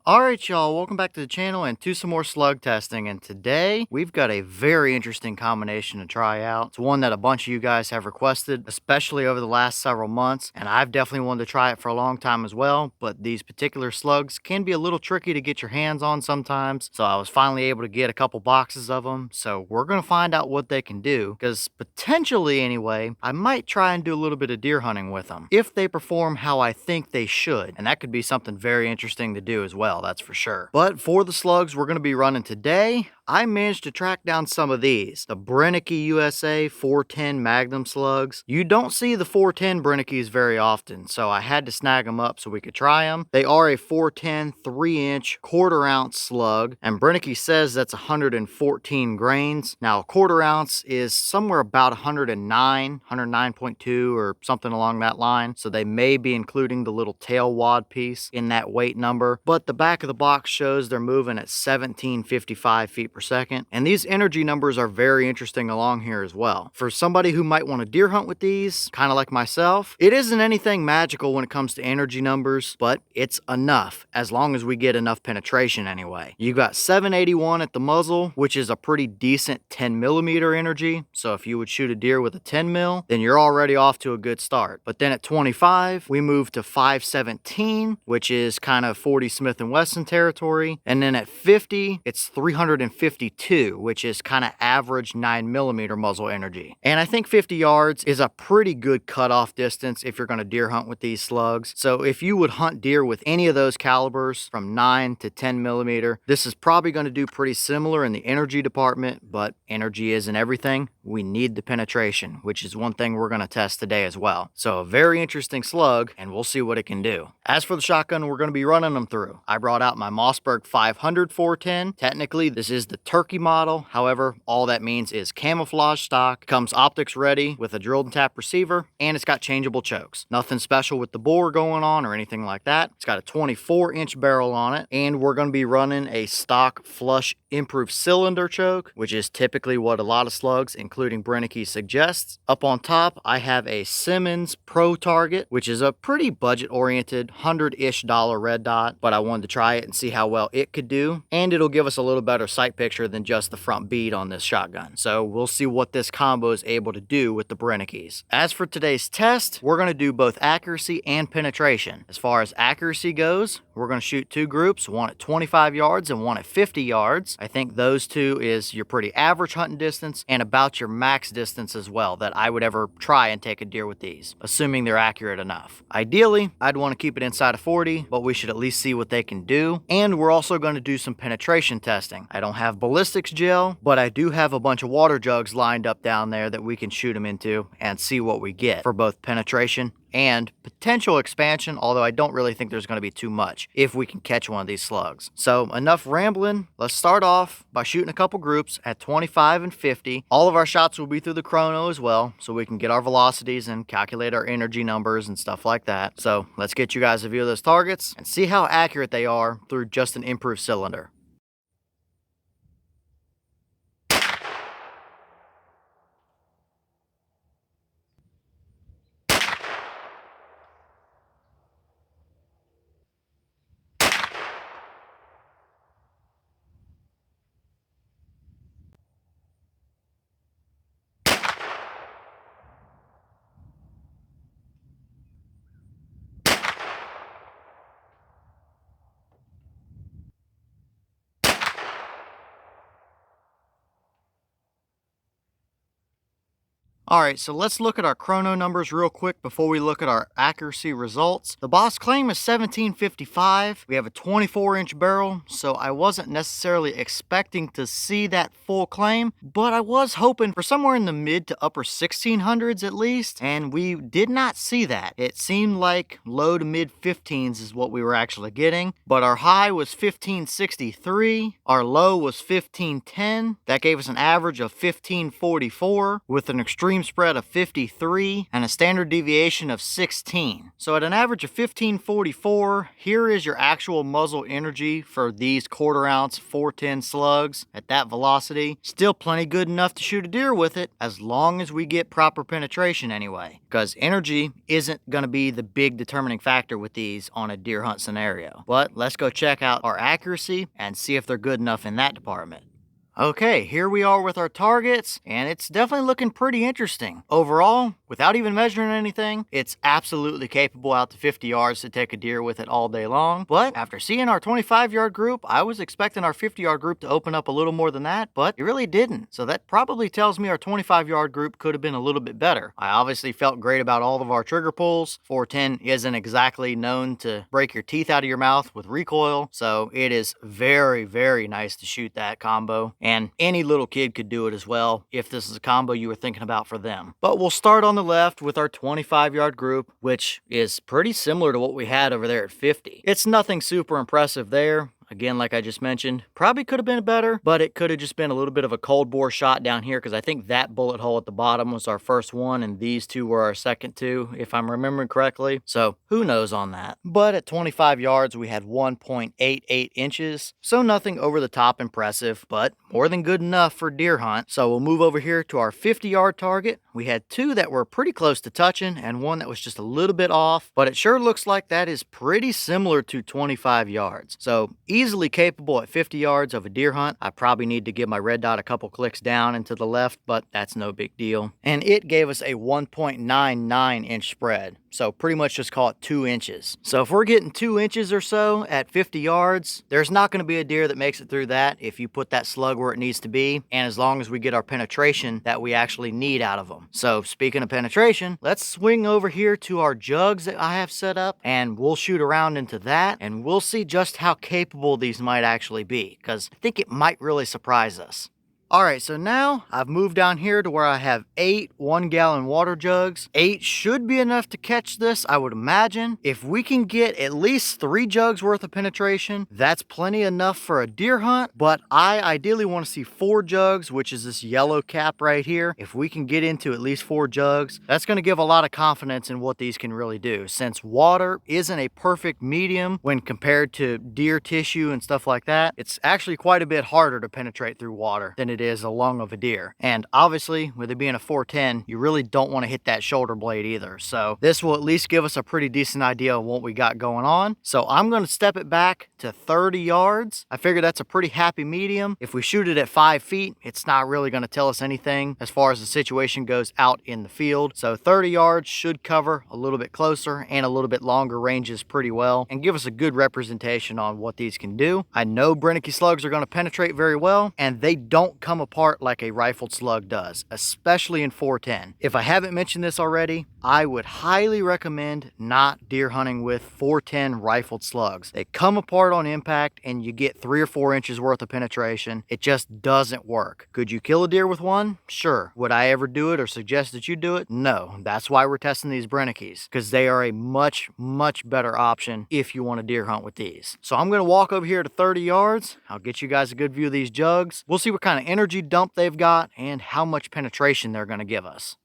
Alright y'all, welcome back to the channel and to some more slug testing, and today we've got a very interesting combination to try out. It's one that a bunch of you guys have requested, especially over the last several months, and I've definitely wanted to try it for a long time as well, but these particular slugs can be a little tricky to get your hands on sometimes, so I was finally able to get a couple boxes of them. So we're going to find out what they can do, because potentially anyway, I might try and do a little bit of deer hunting with them, if they perform how I think they should, and that could be something very interesting to do as well. That's for sure. But for the slugs we're going to be running today, I managed to track down some of these. The Brenneke USA 410 Magnum slugs. You don't see the 410 Brennekes very often, so I had to snag them up so we could try them. They are a 410 3-inch quarter-ounce slug, and Brenneke says that's 114 grains. Now, a quarter ounce is somewhere about 109.2 or something along that line, so they may be including the little tail wad piece in that weight number, but the back of the box shows they're moving at 1755 feet per second, and these energy numbers are very interesting along here as well. For somebody who might want to deer hunt with these, kind of like myself, it isn't anything magical when it comes to energy numbers, but it's enough, as long as we get enough penetration anyway. You got 781 at the muzzle, which is a pretty decent 10 millimeter energy, so if you would shoot a deer with a 10 mil, then you're already off to a good start. But then at 25, we move to 517, which is kind of 40 Smith & Wesson territory, and then at 50, it's 352, which is kind of average 9mm muzzle energy. And I think 50 yards is a pretty good cutoff distance if you're going to deer hunt with these slugs. So if you would hunt deer with any of those calibers from 9 to 10mm, this is probably going to do pretty similar in the energy department, but energy isn't everything. We need the penetration, which is one thing we're going to test today as well. So a very interesting slug, and we'll see what it can do. As for the shotgun we're going to be running them through, I brought out my Mossberg 500 410. Technically, this is the turkey model. However, all that means is camouflage stock, comes optics ready with a drilled and tap receiver, and it's got changeable chokes. Nothing special with the bore going on or anything like that. It's got a 24-inch barrel on it, and we're going to be running a stock flush improved cylinder choke, which is typically what a lot of slugs, including Brenneke, suggests. Up on top, I have a Simmons Pro Target, which is a pretty budget-oriented $100-ish red dot, but I wanted to try it and see how well it could do, and it'll give us a little better sight picture than just the front bead on this shotgun. So we'll see what this combo is able to do with the Brennekes. As for today's test, we're going to do both accuracy and penetration. As far as accuracy goes, we're going to shoot two groups, one at 25 yards and one at 50 yards. I think those two is your pretty average hunting distance and about your max distance as well that I would ever try and take a deer with these, assuming they're accurate enough. Ideally, I'd want to keep it inside of 40, but we should at least see what they can do. And we're also going to do some penetration testing. I don't have ballistics gel, but I do have a bunch of water jugs lined up down there that we can shoot them into and see what we get for both penetration and potential expansion, although I don't really think there's going to be too much if we can catch one of these slugs. So enough rambling. Let's start off by shooting a couple groups at 25 and 50. All of our shots will be through the Chrono as well, so we can get our velocities and calculate our energy numbers and stuff like that. So let's get you guys a view of those targets and see how accurate they are through just an improved cylinder. Alright, so let's look at our chrono numbers real quick before we look at our accuracy results. The boss claim is 1755. We have a 24-inch barrel, so I wasn't necessarily expecting to see that full claim, but I was hoping for somewhere in the mid to upper 1600s at least, and we did not see that. It seemed like low to mid 15s is what we were actually getting, but our high was 1563, our low was 1510. That gave us an average of 1544 with an extreme extreme spread of 53 and a standard deviation of 16. So at an average of 1544, here is your actual muzzle energy for these 1/4 ounce 410 slugs at that velocity. Still plenty good enough to shoot a deer with it, as long as we get proper penetration anyway, because energy isn't going to be the big determining factor with these on a deer hunt scenario. But let's go check out our accuracy and see if they're good enough in that department. Okay, here we are with our targets, and it's definitely looking pretty interesting. Overall, without even measuring anything, it's absolutely capable out to 50 yards to take a deer with it all day long. But after seeing our 25-yard group, I was expecting our 50-yard group to open up a little more than that, but it really didn't. So that probably tells me our 25-yard group could have been a little bit better. I obviously felt great about all of our trigger pulls. 410 isn't exactly known to break your teeth out of your mouth with recoil, so it is very, very nice to shoot that combo. And any little kid could do it as well if this is a combo you were thinking about for them. But we'll start on the left with our 25-yard group, which is pretty similar to what we had over there at 50. It's nothing super impressive there. Again, like I just mentioned, probably could have been better, but it could have just been a little bit of a cold bore shot down here, because I think that bullet hole at the bottom was our first one and these two were our second two, if I'm remembering correctly. So who knows on that. But at 25 yards, we had 1.88 inches. So nothing over the top impressive, but more than good enough for deer hunt. So we'll move over here to our 50-yard target. We had two that were pretty close to touching and one that was just a little bit off, but it sure looks like that is pretty similar to 25 yards. So easily capable at 50 yards of a deer hunt. I probably need to give my red dot a couple clicks down and to the left, but that's no big deal. And it gave us a 1.99 inch spread. So pretty much just call it 2 inches. So if we're getting 2 inches or so at 50 yards, there's not going to be a deer that makes it through that if you put that slug where it needs to be, and as long as we get our penetration that we actually need out of them. So speaking of penetration, let's swing over here to our jugs that I have set up, and we'll shoot around into that, and we'll see just how capable these might actually be, because I think it might really surprise us. Alright, so now I've moved down here to where I have 8 1-gallon water jugs. 8 should be enough to catch this, I would imagine. If we can get at least 3 jugs worth of penetration, that's plenty enough for a deer hunt, but I ideally want to see 4 jugs, which is this yellow cap right here. If we can get into at least 4 jugs, that's going to give a lot of confidence in what these can really do, since water isn't a perfect medium when compared to deer tissue and stuff like that. It's actually quite a bit harder to penetrate through water than it is a lung of a deer. And obviously, with it being a 410, you really don't want to hit that shoulder blade either. So this will at least give us a pretty decent idea of what we got going on. So I'm going to step it back to 30 yards. I figure that's a pretty happy medium. If we shoot it at 5 feet, it's not really going to tell us anything as far as the situation goes out in the field. So 30 yards should cover a little bit closer and a little bit longer ranges pretty well and give us a good representation on what these can do. I know Brenneke slugs are going to penetrate very well, and they don't come apart like a rifled slug does, especially in 410. If I haven't mentioned this already, I would highly recommend not deer hunting with 410 rifled slugs. They come apart on impact and you get 3 or 4 inches worth of penetration. It just doesn't work. Could you kill a deer with one? Sure. Would I ever do it or suggest that you do it? No. That's why we're testing these Brennekes, because they are a much, much better option if you want to deer hunt with these. So I'm going to walk over here to 30 yards. I'll get you guys a good view of these jugs. We'll see what kind of energy dump they've got and how much penetration they're going to give us.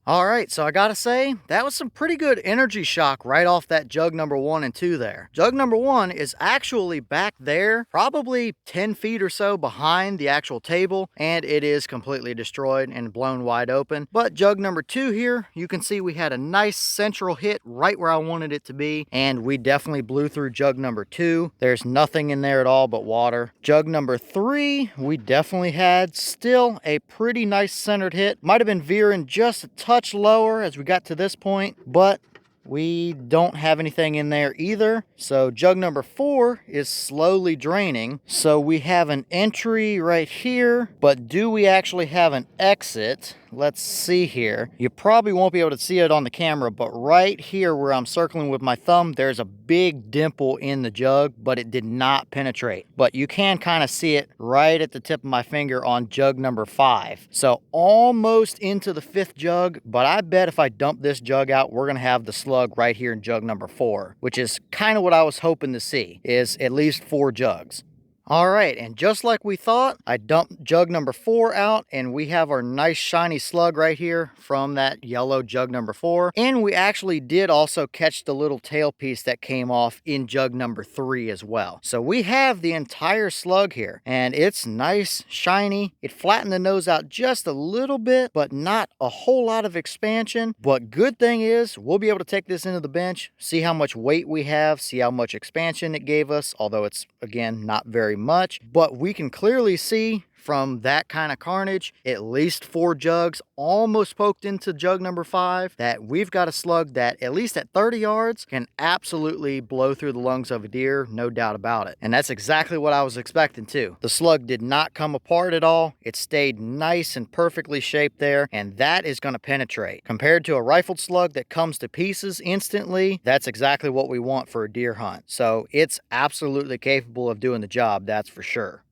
All right, so I gotta say, that was some pretty good energy shock right off that jug number 1 and 2 there. Jug number 1 is actually back there, probably 10 feet or so behind the actual table, and it is completely destroyed and blown wide open. But jug number 2 here, you can see we had a nice central hit right where I wanted it to be, and we definitely blew through jug number 2. There's nothing in there at all but water. Jug number 3, we definitely had still a pretty nice centered hit. Might have been veering just a touch lower as we got to this point, but we don't have anything in there either. So jug number 4 is slowly draining. So we have an entry right here, but do we actually have an exit? Let's see here. You probably won't be able to see it on the camera, but right here where I'm circling with my thumb, there's a big dimple in the jug, but it did not penetrate. But you can kind of see it right at the tip of my finger on jug number 5. So almost into the 5th jug, but I bet if I dump this jug out, we're gonna have the slug right here in jug number 4, which is kind of what I was hoping to see, is at least 4 jugs. All right, and just like we thought, I dumped jug number 4 out, and we have our nice shiny slug right here from that yellow jug number 4. And we actually did also catch the little tail piece that came off in jug number 3 as well. So we have the entire slug here, and it's nice, shiny. It flattened the nose out just a little bit, but not a whole lot of expansion. But good thing is, we'll be able to take this into the bench, see how much weight we have, see how much expansion it gave us, although it's, again, not very much, but we can clearly see from that kind of carnage, at least 4 jugs almost poked into jug number 5, that we've got a slug that, at least at 30 yards, can absolutely blow through the lungs of a deer, no doubt about it. And that's exactly what I was expecting too. The slug did not come apart at all. It stayed nice and perfectly shaped there, and that is going to penetrate. Compared to a rifled slug that comes to pieces instantly, that's exactly what we want for a deer hunt. So it's absolutely capable of doing the job, that's for sure.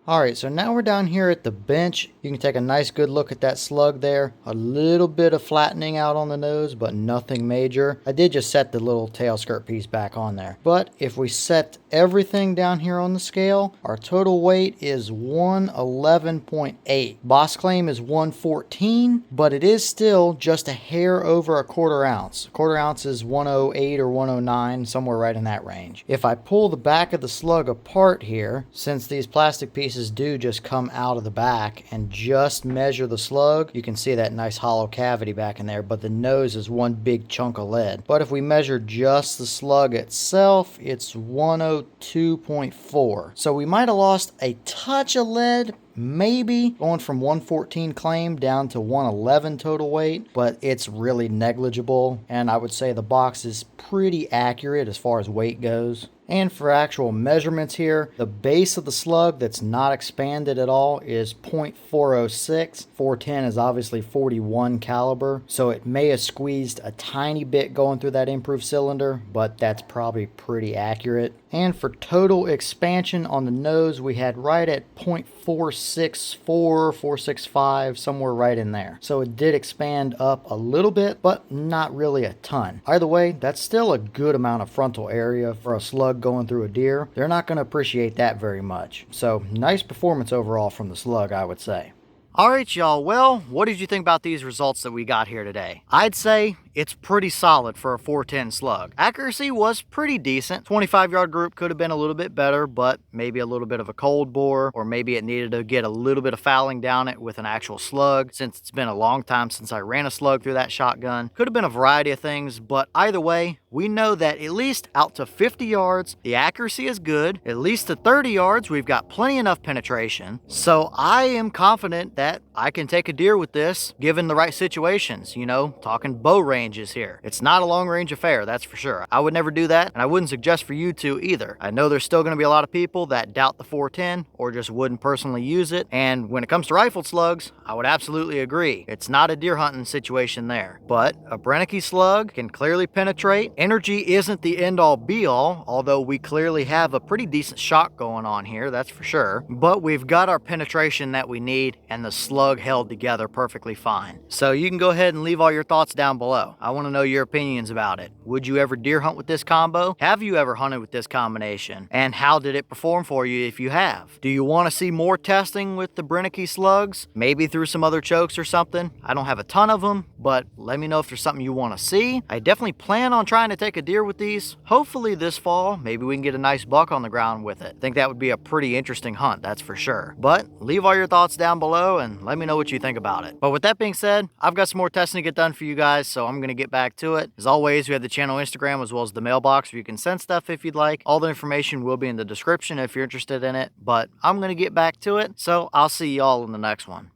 All right, so now we're down here at the bench. You can take a nice good look at that slug there. A little bit of flattening out on the nose, but nothing major. I did just set the little tail skirt piece back on there. But if we set everything down here on the scale, our total weight is 111.8. Boss claim is 114, but it is still just a hair over a quarter ounce. A quarter ounce is 108 or 109, somewhere right in that range. If I pull the back of the slug apart here, since these plastic pieces do just come out of the back, and just measure the slug, you can see that nice hollow cavity back in there, but the nose is one big chunk of lead. But if we measure just the slug itself, it's 102.4. So we might have lost a touch of lead, maybe going from 114 claim down to 111 total weight, but it's really negligible, and I would say the box is pretty accurate as far as weight goes. And for actual measurements here, the base of the slug that's not expanded at all is .406. 410 is obviously 41 caliber, so it may have squeezed a tiny bit going through that improved cylinder, but that's probably pretty accurate. And for total expansion on the nose, we had right at .464, 465, somewhere right in there. So it did expand up a little bit, but not really a ton. Either way, that's still a good amount of frontal area for a slug going through a deer. They're not going to appreciate that very much. So nice performance overall from the slug, I would say. All right, y'all. Well, what did you think about these results that we got here today? I'd say it's pretty solid for a 410 slug. Accuracy was pretty decent. 25-yard group could have been a little bit better, but maybe a little bit of a cold bore, or maybe it needed to get a little bit of fouling down it with an actual slug, since it's been a long time since I ran a slug through that shotgun. Could have been a variety of things, but either way, we know that at least out to 50 yards, the accuracy is good. At least to 30 yards, we've got plenty enough penetration. So I am confident that I can take a deer with this, given the right situations, you know, talking bow ranges here. It's not a long range affair, that's for sure. I would never do that, and I wouldn't suggest for you to either. I know there's still gonna be a lot of people that doubt the 410 or just wouldn't personally use it. And when it comes to rifled slugs, I would absolutely agree. It's not a deer hunting situation there, but a Brenneke slug can clearly penetrate. Energy isn't the end all be all, although we clearly have a pretty decent shock going on here, that's for sure. But we've got our penetration that we need, and the slug held together perfectly fine. So you can go ahead and leave all your thoughts down below. I want to know your opinions about it. Would you ever deer hunt with this combo? Have you ever hunted with this combination? And how did it perform for you if you have? Do you want to see more testing with the Brenneke slugs? Maybe through some other chokes or something? I don't have a ton of them, but let me know if there's something you want to see. I definitely plan on trying to take a deer with these, hopefully this fall. Maybe we can get a nice buck on the ground with it. I think that would be a pretty interesting hunt, that's for sure. But leave all your thoughts down below and let me know what you think about it. But with that being said, I've got some more testing to get done for you guys, so I'm going to get back to it. As always, we have the channel Instagram as well as the mailbox where you can send stuff if you'd like. All the information will be in the description if you're interested in it, but I'm going to get back to it, so I'll see y'all in the next one.